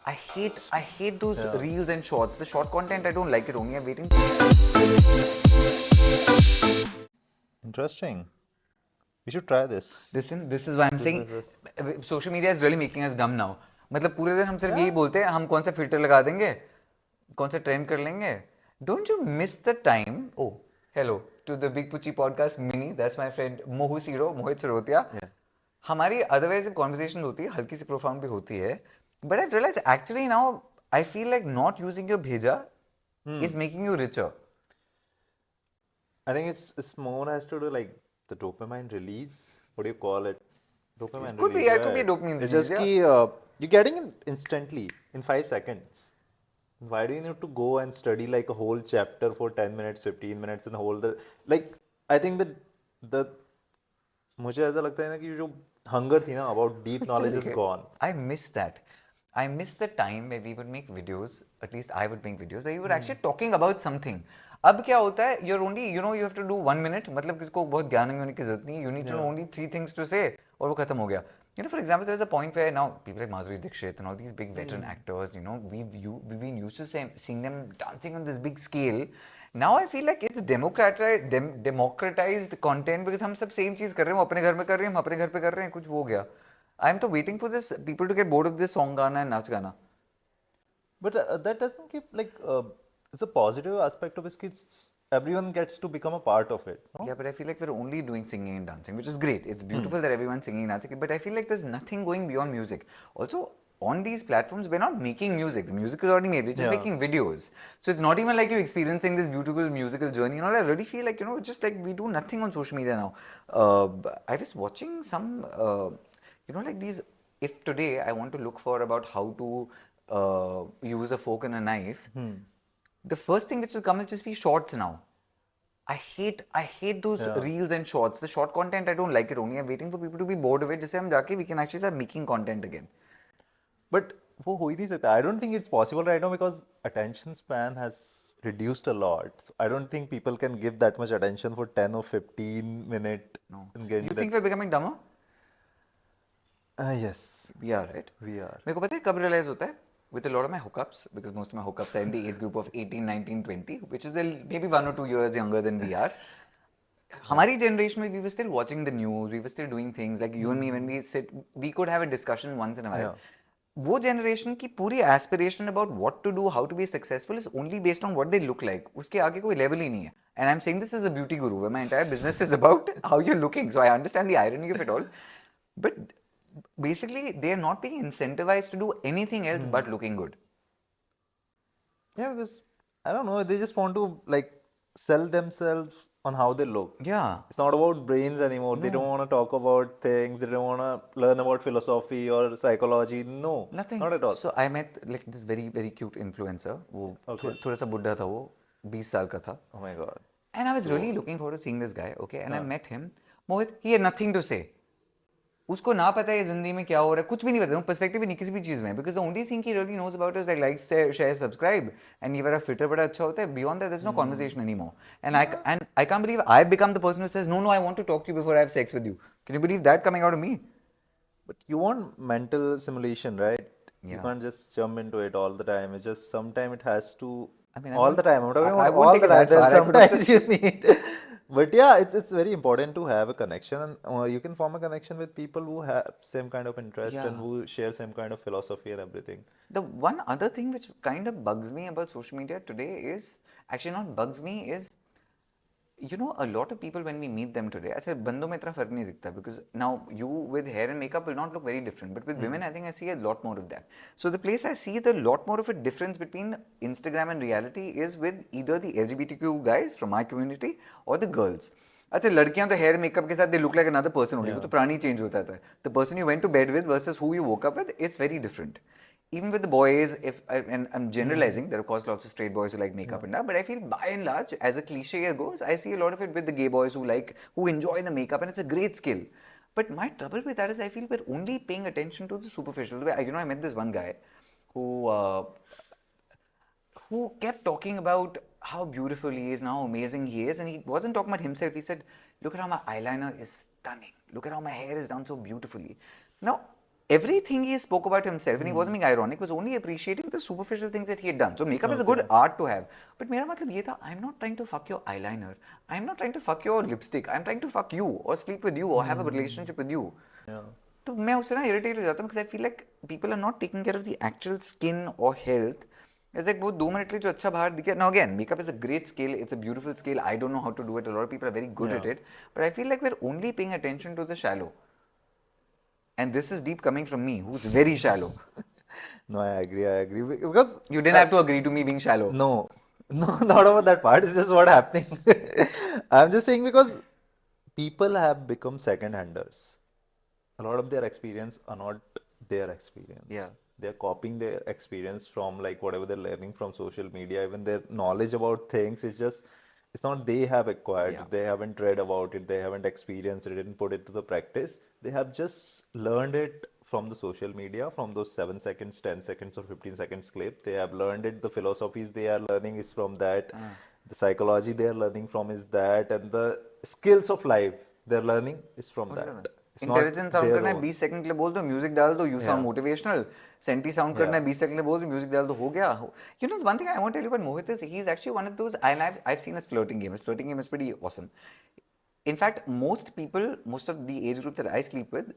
I hate those reels and shorts. The short content, I don't like it. Only I'm waiting. Interesting. We should try this. Listen, this is why I'm saying social media is really making us dumb now. मतलब पूरे दिन हम सिर्फ यही बोलते हैं, हम कौन सा फिल्टर लगा देंगे, कौन सा ट्रेंड कर लेंगे. Don't you miss the time? Oh, hello to the Big Pucchi Podcast Mini. That's my friend Mohit Sirothiya. हमारी otherwise conversation होती है, हल्की सी profound भी होती है. But I've realized actually now I feel like not using your bheja is making you richer. I think it's more has to do like the dopamine release. What do you call it? Dopamine It could be, release. yeah, it could be a dopamine It's release, just you're getting it instantly in 5 seconds. Why do you need to go and study like a whole chapter for 10 minutes, 15 minutes and whole the like I think that the मुझे ऐसा लगता है ना कि जो hunger थी ना about deep knowledge is gone. I miss that. I miss the time where we would make videos, at least I would make videos, where we were actually talking about something. अब क्या होता है, you're only, you know, you have to do 1 minute, मतलब किसको बहुत ज्ञान होने की जरूरत नहीं है, you need to know only 3 things to say, और वो खत्म हो गया. You know, for example, there's a point where now people like Madhuri Dixit and all these big veteran actors, you know, we've been used to seeing them dancing on this big scale. Now I feel like it's democratized content because हम सब same चीज कर रहे हैं, वो अपने घर में कर रहे हैं, हम अपने घर पे कर रहे हैं, कुछ वो हो गया. I'm तो waiting for this people to get bored of this song गाना and नाच गाना. But that doesn't keep like it's a positive aspect of it. Kids, everyone gets to become a part of it. No? Yeah, but I feel like we're only doing singing and dancing, which is great. It's beautiful that everyone's singing and dancing, but I feel like there's nothing going beyond music. Also, on these platforms, we're not making music. The music is already made. We're just making videos. So it's not even like you're experiencing this beautiful musical journey. You know, I really feel like, you know, just like we do nothing on social media now. I was watching some, you know, like these, if today I want to look for about how to use a fork and a knife, the first thing which will come will just be shorts now. I hate those reels and shorts. The short content, I don't like it. Only I'm waiting for people to be bored of it. Just say, we can actually start making content again. But वो हो ही नहीं सकता. I don't think it's possible right now because attention span has reduced a lot. So I don't think people can give that much attention for 10 or 15 minute. No. And get You think we're becoming dumber? Yes. We are, right? We are. मेरे को पता है कब realize होता है? With a lot of my hookups, because most of my hookups are in the age group of 18, 19, 20, which is maybe 1 or 2 years younger than we are. हमारी generation में we were still watching the news, we were still doing things like you and me when we sit, we could have a discussion once in a while. Yeah. वो generation की पूरी aspiration about what to do, how to be successful is only based on what they look like. उसके आगे कोई level ही नहीं है. And I'm saying this as a beauty guru, where my entire business is about how you're looking. So I understand the irony of it all. But basically, they are not being incentivized to do anything else but looking good. Yeah, because I don't know, they just want to like sell themselves on how they look. Yeah. It's not about brains anymore. They don't want to talk about things. They don't want to learn about philosophy or psychology. No, Nothing. not at all. So I met like this very, very cute influencer. वो थोड़ा सा बुड्ढा था वो, 20 साल का था. Oh my God. And I was really looking forward to seeing this guy, okay? And I met him. Mohit, he had nothing to say. उसको ना पता है जिंदगी में क्या हो रहा है, कुछ भी नहीं पता, पर्सपेक्टिव ही नहीं किसी भी चीज में, because the only thing he really knows about is like share, subscribe, and ये वाला filter बड़ा अच्छा होता है. Beyond that, there's no conversation anymore. And I can't believe I've become the person who says no, I want to talk to you before I have sex with you. Can you believe that coming out of me? But you want mental simulation, right? Yeah. You can't just jump into it all the time. It's just sometimes it has to. I mean, all the time. I'm talking I about won't all take the it that time. far. There's sometimes you need. But yeah, it's very important to have a connection, and you can form a connection with people who have same kind of interest and who share same kind of philosophy and everything. The one other thing which kind of bugs me about social media today is, actually not bugs me, is, you know, a lot of people when we meet them today, अच्छा बंदों में इतना फर्क नहीं दिखता, because now you with hair and makeup will not look very different, but with women I think I see a lot more of that. So the place I see the lot more of a difference between Instagram and reality is with either the LGBTQ guys from my community or the girls. अच्छा लड़कियां तो hair makeup के साथ they look like another person only, वो तो प्राणी change होता था. The person you went to bed with versus who you woke up with, it's very different. Even with the boys, and I'm generalizing, there are of course lots of straight boys who like makeup and that, but I feel by and large, as a cliche goes, I see a lot of it with the gay boys who enjoy the makeup, and it's a great skill. But my trouble with that is I feel we're only paying attention to the superficial. You know, I met this one guy who kept talking about how beautiful he is and how amazing he is, and he wasn't talking about himself. He said, look at how my eyeliner is stunning. Look at how my hair is done so beautifully. Now, everything he spoke about himself, and he wasn't being ironic, was only appreciating the superficial things that he had done. So makeup is a good art to have. But मेरा मतलब ये था, I'm not trying to fuck your eyeliner. I'm not trying to fuck your lipstick. I'm trying to fuck you or sleep with you or have a relationship with you. Yeah. तो मैं उससे ना irritate हो जाता हूँ because I feel like people are not taking care of the actual skin or health. It's like वो 2 minute के लिए जो अच्छा बाहर दिखे. Now again, makeup is a great skill. It's a beautiful skill. I don't know how to do it. A lot of people are very good at it. But I feel like we're only paying attention to the shallow. And this is deep coming from me, who's very shallow. No, I agree. Because You didn't have to agree to me being shallow. no, not about that part. It's just what happening. I'm just saying because people have become second-handers. A lot of their experience are not their experience. Yeah. They're copying their experience from like whatever they're learning from social media. Even their knowledge about things is just, it's not they have acquired. Yeah. They haven't read about it. They haven't experienced it. Didn't put it to the practice. They have just learned it from the social media, from those 7 seconds, 10 seconds, or 15 seconds clip. They have learned it. The philosophies they are learning is from that. The psychology they are learning from is that. And the skills of life they're learning is from that. It's not intelligent sound their करना है own. 20 second के लिए बोल दो, music डाल दो, you sound motivational. Senti sound करना है 20 सेकंड के लिए बोल दो, म्यूजिक डाल दो, हो गया. You know, one thing I want to tell you about Mohit is he's actually one of those, and I've seen his flirting game. His flirting game is pretty awesome. In fact, most people, most of the age group that I sleep with,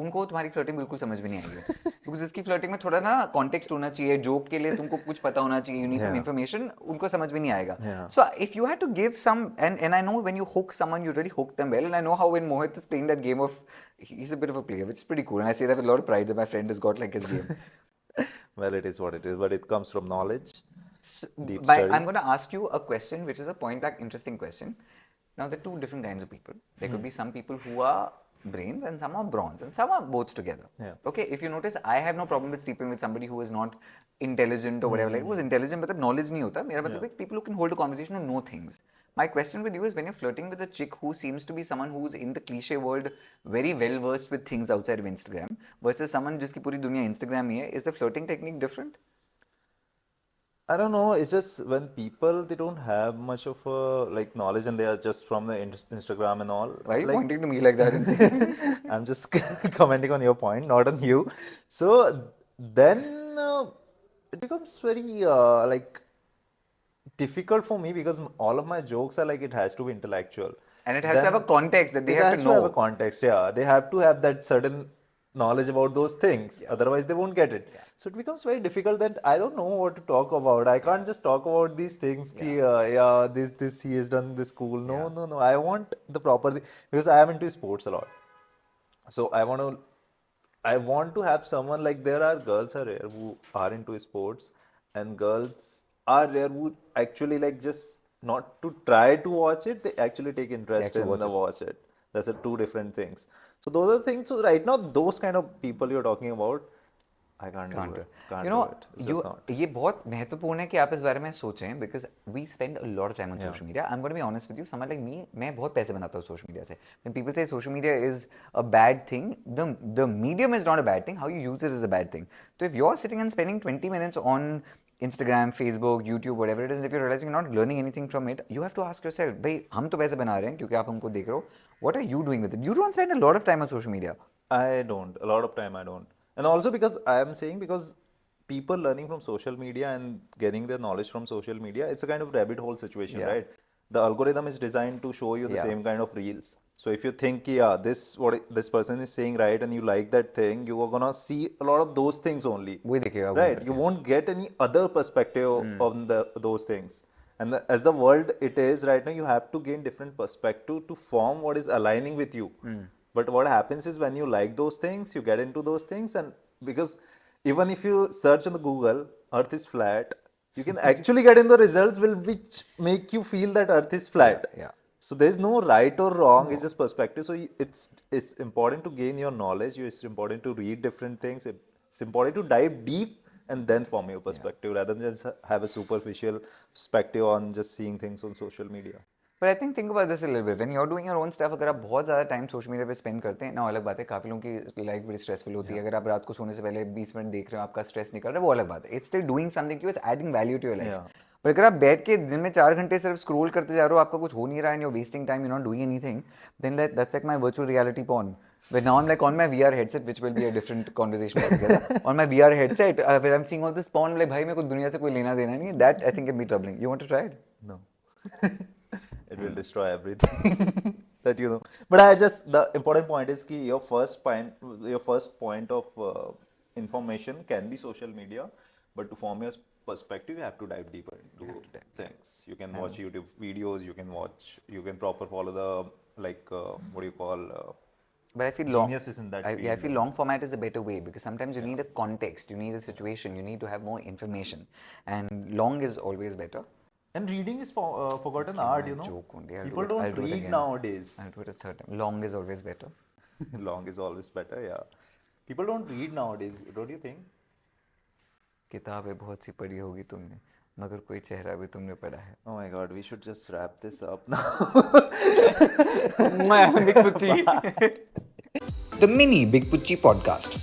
उनको तुम्हारी flirting बिल्कुल समझ में नहीं आएगी. Because इसकी flirting में थोड़ा ना कॉन्टेक्स्ट होना चाहिए, जोक के लिए तुमको कुछ पता होना चाहिए, you need some information, उनको समझ में नहीं आएगा. So if you had to give some, and I know when you hook someone, you really hook them well, and I know how when Mohit is playing that game of, he's a bit of a player, which is pretty cool, and I say that with a lot of pride that my friend has got like his game. Well, it is what it is, but it comes from knowledge, deep But study. I'm going to ask you a question, which is a point blank interesting question. Now, there are two different kinds of people. There could be some people who are brains and some are bronze and some are both together. Yeah. Okay, if you notice, I have no problem with sleeping with somebody who is not intelligent or whatever. Like, who's intelligent, but knowledge नहीं होता. मेरा मतलब है people who can hold a conversation and know things. My question with you is, when you're flirting with a chick who seems to be someone who's in the cliche world very well versed with things outside of Instagram versus someone जिसकी पूरी दुनिया Instagram ही है, is the flirting technique different? I don't know. It's just when people they don't have much of like knowledge and they are just from the Instagram and all. Why are you Like, pointing to me like that? And saying, I'm just commenting on your point, not on you. So then it becomes very like difficult for me because all of my jokes are like it has to be intellectual. and it has to have a context that they It have has to know. have a context, yeah. They have to have that certain knowledge about those things. Otherwise, they won't get it. So it becomes very difficult that I don't know what to talk about. I can't just talk about these things. This he has done this cool. No. I want the proper because I am into sports a lot. So I want to have someone like there are girls are rare who are into sports and girls are rare who actually like just not to try to watch it, they actually take interest in the watch it. That's a two different things. So those are things. So right now, those kind of people you're talking about, I can't do it. Can't You do know, it. It's just not. ये बहुत महत्वपूर्ण है कि आप इस बारे में सोचें because we spend a lot of time on social media. I'm going to be honest with you. Someone like me, मैं बहुत पैसे बनाता हूँ social media से. When people say social media is a bad thing, the medium is not a bad thing. How you use it is a bad thing. So if you're sitting and spending 20 minutes on Instagram, Facebook, YouTube, whatever it is, and if you're realizing you're not learning anything from it, you have to ask yourself, भाई हम तो पैसे बना रहे हैं क्योंकि आप हमको देख रहे हो. What are you doing with it? You don't spend a lot of time on social media. I don't. A lot of time I don't. And also because I am saying because people learning from social media and getting their knowledge from social media, it's a kind of rabbit hole situation, right? The algorithm is designed to show you the same kind of reels. So if you think, this person is saying right and you like that thing, you are gonna see a lot of those things only. वही दिखेगा, Right? You won't get any other perspective on those things. And as the world it is right now, you have to gain different perspective to form what is aligning with you. But what happens is when you like those things, you get into those things, and because even if you search on the Google, Earth is flat, you can actually get in the results which make you feel that Earth is flat. Yeah. So there's no right or wrong, it's just perspective. So it's important to gain your knowledge, it's important to read different things, it's important to dive deep and then form your perspective rather than just have a superficial perspective on just seeing things on social media. But I think about this a little bit. When you're doing your own stuff, अगर आप बहुत ज़्यादा time social media पे spend करते हैं ना, अलग बात है. काफ़ी लोगों की लाइफ बड़ी स्ट्रेसफुल होती है. अगर आप रात को सोने से पहले 20 मिनट देख रहे हो, आपका स्ट्रेस निकल रहा है, वो अलग बात है. It's still doing something, it's adding value to your life. पर अगर आप बैठ के दिन में 4 घंटे सिर्फ स्क्रॉल करते जा रहे हो, आपका कुछ हो नहीं रहा है, you're wasting time, you're not doing anything, then that's like my virtual reality porn. But now I'm like on my VR headset, which will be a different conversation altogether. On my VR headset, where I'm seeing all this porn, I'm like, भाई मेरे को दुनिया से कोई लेना देना नहीं. That I think can be troubling. You want to try it? No. It will destroy everything that you know. But the important point is कि your first point of information can be social media, but to form your perspective, you have to dive deeper into things. You can watch YouTube videos, you can proper follow the what do you call But I feel long. geniuses in that I field. feel long format is a better way because sometimes you need a context, you need a situation, you need to have more information, and long is always better. And reading is forgotten art, you know. Joke only. People I'll don't do it read again. nowadays. I'll do it a third time. Long is always better. Long is always better, yeah. People don't read nowadays, don't you think? किताबें बहुत सी पढ़ी होगी तुमने, मगर कोई चेहरा भी तुमने पढ़ा है. Oh my god, we should just wrap this up now. Big Pucchi. The mini Big Pucchi podcast.